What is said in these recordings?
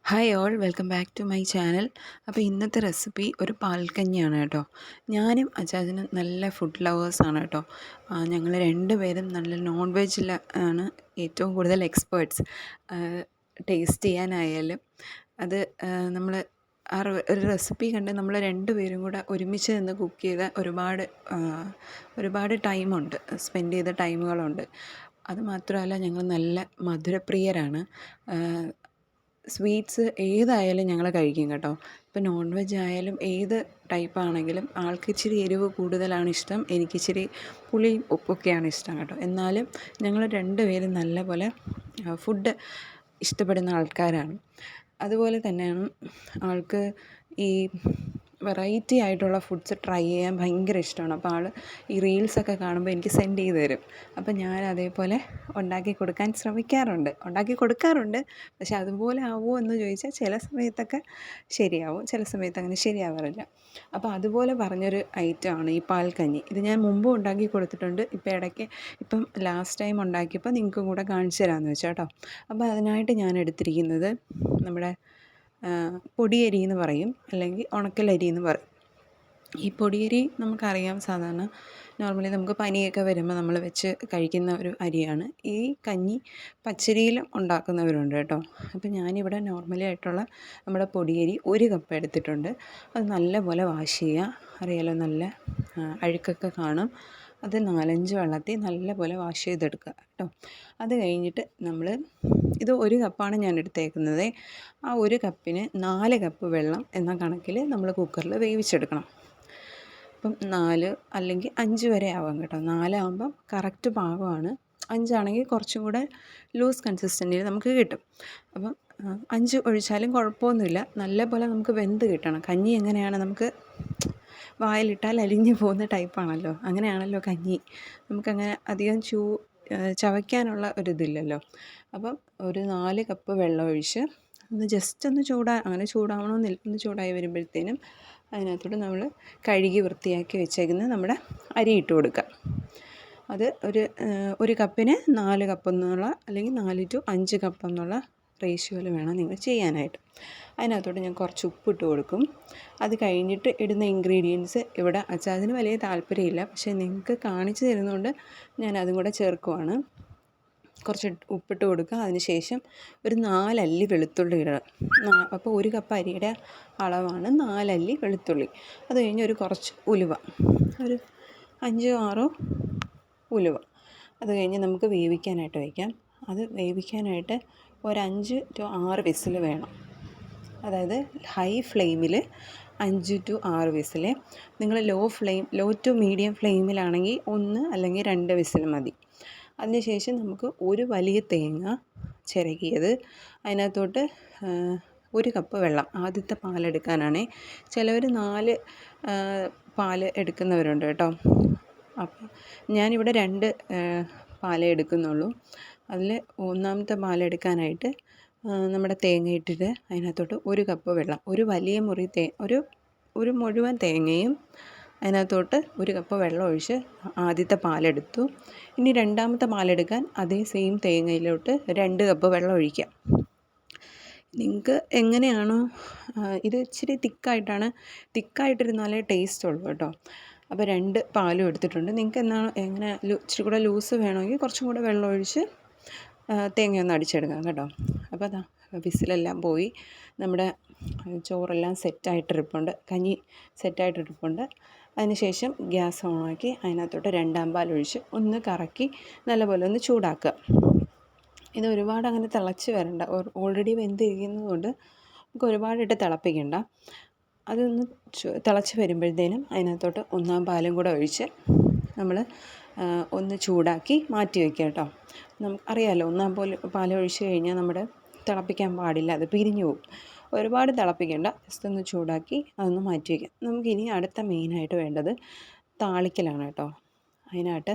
Hi all welcome back to my channel. അപ്പോൾ ഇന്നത്തെ recipe ഒരു പാൽക്കഞ്ഞിയാണ് കേട്ടോ. ഞാനും അച്ചാച്ചനും നല്ല ഫുഡ് ലവേഴ്സാണ് കേട്ടോ. ഞങ്ങൾ രണ്ടുപേരും നല്ല നോൺ വെജിൽ ആണ് ഏറ്റവും കൂടുതൽ എക്സ്പേർട്സ്. ടേസ്റ്റ് ചെയ്യാനായാലും അത് നമ്മൾ ഒരു റെസിപ്പി കണ്ട് നമ്മൾ രണ്ടുപേരും കൂടെ ഒരുമിച്ച് നിന്ന് കുക്ക് ചെയ്ത ഒരുപാട് ടൈമുണ്ട്, സ്പെൻഡ് ചെയ്ത ടൈമുകളുണ്ട്. അതുമാത്രമല്ല ഞങ്ങൾ നല്ല മധുരപ്രിയരാണ്. സ്വീറ്റ്സ് ഏതായാലും ഞങ്ങൾ കഴിക്കും കേട്ടോ. ഇപ്പോൾ നോൺ വെജ് ആയാലും ഏത് ടൈപ്പാണെങ്കിലും ആൾക്ക് ഇച്ചിരി എരിവ് കൂടുതലാണ് ഇഷ്ടം, എനിക്കിച്ചിരി പുളിയും ഉപ്പൊക്കെയാണ് ഇഷ്ടം കേട്ടോ. എന്നാലും ഞങ്ങൾ രണ്ടുപേരും നല്ല പോലെ ഫുഡ് ഇഷ്ടപ്പെടുന്ന ആൾക്കാരാണ്. അതുപോലെ തന്നെയാണ് ആൾക്ക് ഈ വെറൈറ്റി ആയിട്ടുള്ള ഫുഡ്സ് ട്രൈ ചെയ്യാൻ ഭയങ്കര ഇഷ്ടമാണ്. അപ്പോൾ ആൾ ഈ റീൽസൊക്കെ കാണുമ്പോൾ എനിക്ക് സെൻഡ് ചെയ്ത് തരും. അപ്പോൾ ഞാൻ അതേപോലെ ഉണ്ടാക്കി കൊടുക്കാറുണ്ട്. പക്ഷെ അതുപോലെ ആവുമോ എന്ന് ചോദിച്ചാൽ ചില സമയത്തൊക്കെ ശരിയാവും, ചില സമയത്ത് അങ്ങനെ ശരിയാവാറില്ല. അപ്പോൾ അതുപോലെ പറഞ്ഞൊരു ഐറ്റമാണ് ഈ പാൽക്കഞ്ഞി. ഇത് ഞാൻ മുമ്പും ഉണ്ടാക്കി കൊടുത്തിട്ടുണ്ട്. ഇപ്പം ലാസ്റ്റ് ടൈം ഉണ്ടാക്കിയപ്പോൾ നിങ്ങൾക്കും കൂടെ കാണിച്ചു തരാമെന്ന് വെച്ചാൽ കേട്ടോ. അപ്പോൾ അതിനായിട്ട് ഞാൻ എടുത്തിരിക്കുന്നത് നമ്മുടെ പൊടിയരി എന്ന് പറയും, അല്ലെങ്കിൽ ഉണക്കലരി എന്ന് പറയും. ഈ പൊടിയരി നമുക്കറിയാം, സാധാരണ നോർമലി നമുക്ക് പനിയൊക്കെ വരുമ്പോൾ നമ്മൾ വെച്ച് കഴിക്കുന്ന ഒരു അരിയാണ്. ഈ കഞ്ഞി പച്ചരിയിലും ഉണ്ടാക്കുന്നവരുണ്ട് കേട്ടോ. അപ്പോൾ ഞാനിവിടെ നോർമലി ആയിട്ടുള്ള നമ്മുടെ പൊടിയരി 1 കപ്പ് എടുത്തിട്ടുണ്ട്. അത് നല്ലപോലെ വാഷ് ചെയ്യുക. അറിയാലോ, നല്ല അഴുക്കൊക്കെ കാണും. അത് 4-5 വെള്ളത്തിൽ നല്ലപോലെ വാഷ് ചെയ്തെടുക്കുക കേട്ടോ. അത് കഴിഞ്ഞിട്ട് ഇത് 1 കപ്പാണ് ഞാൻ എടുത്തേക്കുന്നത്. ആ 1 കപ്പിന് 4 കപ്പ് വെള്ളം എന്ന കണക്കിൽ നമ്മൾ കുക്കറിൽ വേവിച്ചെടുക്കണം. അപ്പം 4 അല്ലെങ്കിൽ 5 വരെ ആവാം കേട്ടോ. 4 ആകുമ്പം കറക്റ്റ് പാകമാണ്. 5 ആണെങ്കിൽ കുറച്ചും കൂടെ ലൂസ് കൺസിസ്റ്റൻറ്റിയിൽ നമുക്ക് കിട്ടും. അപ്പം 5 ഒഴിച്ചാലും കുഴപ്പമൊന്നുമില്ല. നല്ലപോലെ നമുക്ക് വെന്ത് കിട്ടണം. കഞ്ഞി എങ്ങനെയാണ്, നമുക്ക് വായിലിട്ടാൽ അലിഞ്ഞു പോകുന്ന ടൈപ്പാണല്ലോ. അങ്ങനെയാണല്ലോ കഞ്ഞി. നമുക്കങ്ങനെ അധികം ചവയ്ക്കാനുള്ള ഒരിതില്ലല്ലോ. അപ്പം ഒരു 4 കപ്പ് വെള്ളം ഒഴിച്ച് ജസ്റ്റ് ഒന്ന് അങ്ങനെ ചൂടാവണമെന്നില്ല, ഒന്ന് ചൂടായി വരുമ്പോഴത്തേനും അതിനകത്തോട്ട് നമ്മൾ കഴുകി വൃത്തിയാക്കി വെച്ചേക്കുന്ന നമ്മുടെ അരി ഇട്ട് കൊടുക്കുക. അത് ഒരു കപ്പിന് 4 കപ്പ് എന്നുള്ള, അല്ലെങ്കിൽ 4 to 5 കപ്പ് എന്നുള്ള റേഷ്യോയിൽ വേണം നിങ്ങൾ ചെയ്യാനായിട്ട്. അതിനകത്തോട്ട് ഞാൻ കുറച്ച് ഉപ്പിട്ട് കൊടുക്കും. അത് കഴിഞ്ഞിട്ട് ഇടുന്ന ഇൻഗ്രീഡിയൻസ് ഇവിടെ അച്ചാച്ചന് വലിയ താല്പര്യമില്ല, പക്ഷേ നിങ്ങൾക്ക് കാണിച്ചു തരുന്നതുകൊണ്ട് ഞാൻ അതും കൂടെ ചേർക്കുവാണ്. കുറച്ച് ഉപ്പിട്ട് കൊടുക്കുക. അതിന് ശേഷം ഒരു 4 അല്ലി വെളുത്തുള്ളി ഇടുക. അപ്പോൾ 1 കപ്പ് അരിയുടെ അളവാണ് 4 അല്ലി വെളുത്തുള്ളി. അത് കഴിഞ്ഞ് കുറച്ച് ഉലുവ, ഒരു 5-6 ഉലുവ. അത് കഴിഞ്ഞ് നമുക്ക് വേവിക്കാനായിട്ട് വയ്ക്കാം. അത് വേവിക്കാനായിട്ട് ഒരു 5 to 6 വിസിൽ വേണം. അതായത് ഹൈ ഫ്ലെയിമിൽ 5 to 6 വിസിൽ. നിങ്ങൾ ലോ ടു മീഡിയം ഫ്ലെയിമിലാണെങ്കിൽ 1 അല്ലെങ്കിൽ 2 വിസിൽ മതി. അതിനുശേഷം നമുക്ക് ഒരു വലിയ തേങ്ങ ചിരകിയത്, അതിനകത്തോട്ട് 1 കപ്പ് വെള്ളം, ആദ്യത്തെ പാലെടുക്കാനാണേ. ചിലവർ 4 പാൽ എടുക്കുന്നവരുണ്ട് കേട്ടോ. അപ്പം ഞാനിവിടെ 2 പാലേ എടുക്കുന്നുള്ളൂ. അതിൽ 1ാമത്തെ പാലെടുക്കാനായിട്ട് നമ്മുടെ തേങ്ങ ഇട്ടിട്ട് അതിനകത്തോട്ട് 1 കപ്പ് വെള്ളം, ഒരു വലിയ മുറി ഒരു മുഴുവൻ തേങ്ങയും അതിനകത്തോട്ട് 1 കപ്പ് വെള്ളം ഒഴിച്ച് ആദ്യത്തെ പാലെടുത്തു. ഇനി 2ാമത്തെ പാലെടുക്കാൻ അതേ സെയിം തേങ്ങയിലോട്ട് 2 കപ്പ് വെള്ളം ഒഴിക്കുക. നിങ്ങൾക്ക് എങ്ങനെയാണോ, ഇത് ഇച്ചിരി തിക്കായിട്ടിരുന്നാലേ ടേസ്റ്റ് ഉള്ളൂ കേട്ടോ. അപ്പോൾ 2 പാലും എടുത്തിട്ടുണ്ട്. നിങ്ങൾക്ക് എങ്ങനെ ഇച്ചിരി കൂടെ ലൂസ് വേണമെങ്കിൽ കുറച്ചും കൂടെ വെള്ളം ഒഴിച്ച് തേങ്ങ ഒന്ന് അടിച്ചെടുക്കാം കേട്ടോ. അപ്പോൾ അതാ വിസിലെല്ലാം പോയി, നമ്മുടെ ചോറെല്ലാം സെറ്റായിട്ടിരിപ്പുണ്ട്, കഞ്ഞി സെറ്റായിട്ടിരിപ്പുണ്ട്. അതിനുശേഷം ഗ്യാസ് ഓണാക്കി അതിനകത്തോട്ട് 2ാം പാലൊഴിച്ച് ഒന്ന് കറക്കി നല്ലപോലെ ഒന്ന് ചൂടാക്കുക. ഇത് ഒരുപാട് അങ്ങനെ തിളച്ച് വരണ്ട, ഓൾറെഡി വെന്തിരിക്കുന്നതുകൊണ്ട് നമുക്ക് ഒരുപാടിട്ട് തിളപ്പിക്കണ്ട. അതൊന്ന് തിളച്ച് വരുമ്പോഴത്തേനും അതിനകത്തോട്ട് 1ാം പാലും കൂടെ ഒഴിച്ച് നമ്മൾ ഒന്ന് ചൂടാക്കി മാറ്റി വയ്ക്കുക കേട്ടോ. അറിയാമല്ലോ, 1ാം പാൽ ഒഴിച്ച് കഴിഞ്ഞാൽ നമ്മുടെ തിളപ്പിക്കാൻ പാടില്ല, അത് പിരിഞ്ഞു പോകും. ഒരുപാട് തിളപ്പിക്കേണ്ട, ജസ്റ്റ് ഒന്ന് ചൂടാക്കി അതൊന്ന് മാറ്റി വയ്ക്കാം. നമുക്കിനി അടുത്ത മെയിനായിട്ട് വേണ്ടത് താളിക്കലാണ് കേട്ടോ. അതിനായിട്ട്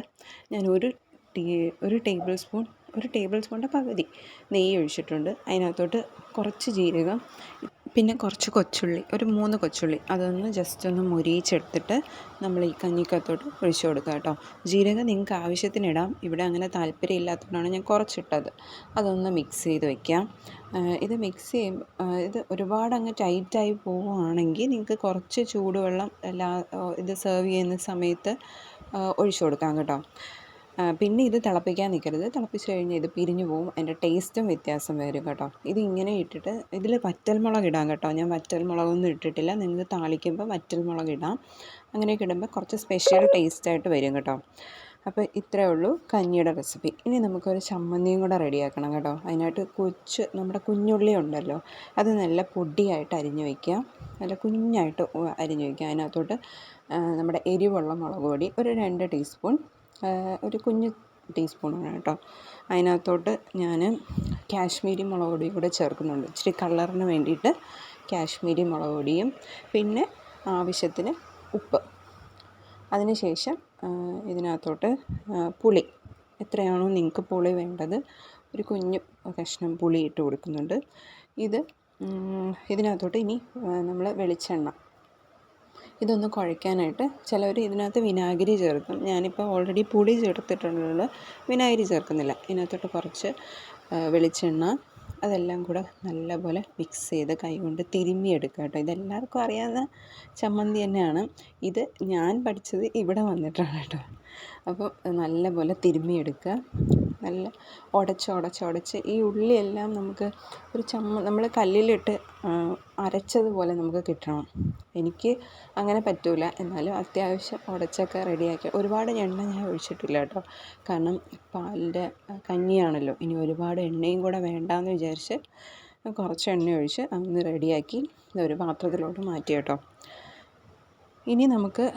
ഞാൻ ഒരു ടേബിൾ സ്പൂണിൻ്റെ പകുതി നെയ്യ് ഒഴിച്ചിട്ടുണ്ട്. അതിനകത്തോട്ട് കുറച്ച് ജീരകം, പിന്നെ കുറച്ച് കൊച്ചുള്ളി, ഒരു 3 കൊച്ചുള്ളി, അതൊന്ന് ജസ്റ്റ് ഒന്ന് മൊരിയിച്ചെടുത്തിട്ട് നമ്മൾ ഈ കഞ്ഞിക്കകത്തോട്ട് ഒഴിച്ചു കൊടുക്കുക കേട്ടോ. ജീരകം നിങ്ങൾക്ക് ആവശ്യത്തിനിടാം, ഇവിടെ അങ്ങനെ താല്പര്യം ഇല്ലാത്തതുകൊണ്ടാണ് ഞാൻ കുറച്ചിട്ടത്. അതൊന്ന് മിക്സ് ചെയ്ത് വയ്ക്കാം. ഇത് മിക്സ് ചെയ്യുമ്പോൾ ഇത് ഒരുപാട് അങ്ങ് ടൈറ്റായി പോവുകയാണെങ്കിൽ നിങ്ങൾക്ക് കുറച്ച് ചൂടുവെള്ളം ഇത് സെർവ് ചെയ്യുന്ന സമയത്ത് ഒഴിച്ചു കൊടുക്കാം കേട്ടോ. പിന്നെ ഇത് തിളപ്പിക്കാൻ നിൽക്കരുത്, തിളപ്പിച്ച് കഴിഞ്ഞാൽ ഇത് പിരിഞ്ഞു പോവും, അതിൻ്റെ ടേസ്റ്റും വ്യത്യാസം വരും കേട്ടോ. ഇത് ഇങ്ങനെ ഇട്ടിട്ട് ഇതിൽ വറ്റൽമുളക് ഇടാം കേട്ടോ. ഞാൻ വറ്റൽമുളകൊന്നും ഇട്ടിട്ടില്ല, നിങ്ങൾക്ക് താളിക്കുമ്പോൾ വറ്റൽമുളക് ഇടാം. അങ്ങനെയൊക്കെ ഇടുമ്പോൾ കുറച്ച് സ്പെഷ്യൽ ടേസ്റ്റായിട്ട് വരും കേട്ടോ. അപ്പോൾ ഇത്രയേ ഉള്ളൂ കഞ്ഞിയുടെ റെസിപ്പി. ഇനി നമുക്കൊരു ചമ്മന്തിയും കൂടെ റെഡിയാക്കണം കേട്ടോ. അതിനായിട്ട് നമ്മുടെ കുഞ്ഞുള്ളി ഉണ്ടല്ലോ, അത് നല്ല പൊടിയായിട്ട് അരിഞ്ഞ് വയ്ക്കുക, നല്ല കുഞ്ഞായിട്ട് അരിഞ്ഞ് വയ്ക്കുക. അതിനകത്തോട്ട് നമ്മുടെ എരിവുള്ള മുളക് പൊടി ഒരു 2 ടീസ്പൂൺ, ഒരു കുഞ്ഞ് ടീസ്പൂണാണ് കേട്ടോ. അതിനകത്തോട്ട് ഞാൻ കാശ്മീരി മുളക് പൊടിയും കൂടെ ചേർക്കുന്നുണ്ട്, ഇച്ചിരി കളറിന് വേണ്ടിയിട്ട് കാശ്മീരി മുളക് പൊടിയും, പിന്നെ ആവശ്യത്തിന് ഉപ്പ്. അതിനുശേഷം ഇതിനകത്തോട്ട് പുളി, എത്രയാണോ നിങ്ങൾക്ക് പുളി വേണ്ടത് ഒരു കുഞ്ഞു കഷ്ണം പുളി ഇട്ട് കൊടുക്കുന്നുണ്ട്. ഇതിനകത്തോട്ട് ഇനി നമ്മൾ വെളിച്ചെണ്ണ, ഇതൊന്ന് കുഴയ്ക്കാനായിട്ട് ചിലവർ ഇതിനകത്ത് വിനാഗിരി ചേർക്കും. ഞാനിപ്പോൾ ഓൾറെഡി പുളി ചേർത്തിട്ടുള്ളത്, വിനാഗിരി ചേർക്കുന്നില്ല. ഇതിനകത്തോട്ട് കുറച്ച് വെളിച്ചെണ്ണ, അതെല്ലാം കൂടെ നല്ലപോലെ മിക്സ് ചെയ്ത് കൈകൊണ്ട് തിരുമ്മിയെടുക്കുക കേട്ടോ. ഇതെല്ലാവർക്കും അറിയാവുന്ന ചമ്മന്തി തന്നെയാണ്. ഇത് ഞാൻ പഠിച്ചത് ഇവിടെ വന്നിട്ടാണ് കേട്ടോ. അപ്പോൾ നല്ലപോലെ തിരുമ്മിയെടുക്കുക, നല്ല ഉടച്ച് ഈ ഉള്ളിയെല്ലാം നമുക്ക് ഒരു നമ്മൾ കല്ലിലിട്ട് അരച്ചതുപോലെ നമുക്ക് കിട്ടണം. എനിക്ക് അങ്ങനെ പറ്റില്ല, എന്നാലും അത്യാവശ്യം ഉടച്ചൊക്കെ റെഡിയാക്കി. ഒരുപാട് എണ്ണ ഞാൻ ഒഴിച്ചിട്ടില്ല കേട്ടോ, കാരണം പാലിൻ്റെ കഞ്ഞിയാണല്ലോ, ഇനി ഒരുപാട് എണ്ണയും കൂടെ വേണ്ടാന്ന് വിചാരിച്ച് കുറച്ച് എണ്ണ ഒഴിച്ച് അന്ന് റെഡിയാക്കി ഇതൊരു പാത്രത്തിലോട്ട് മാറ്റി കേട്ടോ. ഇനി നമുക്ക്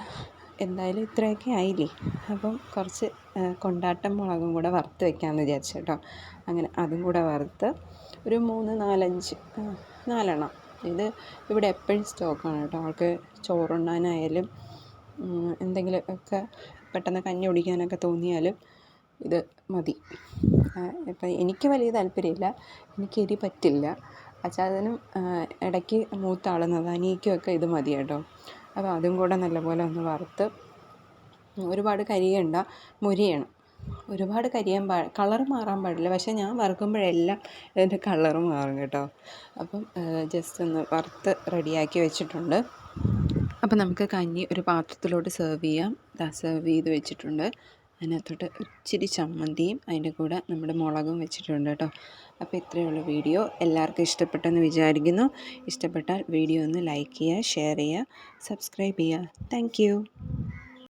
എന്തായാലും ഇത്രയൊക്കെ ആയില്ലേ, അപ്പം കുറച്ച് കൊണ്ടാട്ടം മുളകും കൂടെ വറുത്ത് വെക്കാമെന്ന് വിചാരിച്ചു കേട്ടോ. അങ്ങനെ അതും കൂടെ വറുത്ത് ഒരു 4 ഇത് ഇവിടെ എപ്പോഴും സ്റ്റോക്കാണ് കേട്ടോ. ആൾക്ക് ചോറുണ്ണാനായാലും എന്തെങ്കിലും ഒക്കെ പെട്ടെന്ന് കഞ്ഞി കുടിക്കാനൊക്കെ തോന്നിയാലും ഇത് മതി. ഇപ്പം എനിക്ക് വലിയ താല്പര്യമില്ല, എനിക്ക് എരി പറ്റില്ല. അച്ചാച്ചനും ഇടയ്ക്ക് മൂത്ത ആൾ നദാനിക്കുമൊക്കെ ഇത് മതി കേട്ടോ. അപ്പോൾ അതും കൂടെ നല്ലപോലെ ഒന്ന് വറുത്ത്, ഒരുപാട് കരിയണ്ട, മൊരിയണം. ഒരുപാട് കളർ മാറാൻ പാടില്ല, പക്ഷേ ഞാൻ വറുക്കുമ്പോഴെല്ലാം ഇതിൻ്റെ കളറ് മാറും കേട്ടോ. അപ്പം ജസ്റ്റ് ഒന്ന് വറുത്ത് റെഡിയാക്കി വെച്ചിട്ടുണ്ട്. അപ്പം നമുക്ക് കഞ്ഞി ഒരു പാത്രത്തിലോട്ട് സെർവ് ചെയ്യാം. സെർവ് ചെയ്ത് വെച്ചിട്ടുണ്ട്. അതിനകത്തോട്ട് ഇച്ചിരി ചമ്മന്തിയും അതിൻ്റെ കൂടെ നമ്മുടെ മുളകും വെച്ചിട്ടുണ്ട് കേട്ടോ. അപ്പോൾ ഇത്രയുള്ള വീഡിയോ എല്ലാവർക്കും ഇഷ്ടപ്പെട്ടെന്ന് വിചാരിക്കുന്നു. ഇഷ്ടപ്പെട്ടാൽ വീഡിയോ ഒന്ന് ലൈക്ക് ചെയ്യുക, ഷെയർ ചെയ്യുക, സബ്സ്ക്രൈബ് ചെയ്യുക. താങ്ക്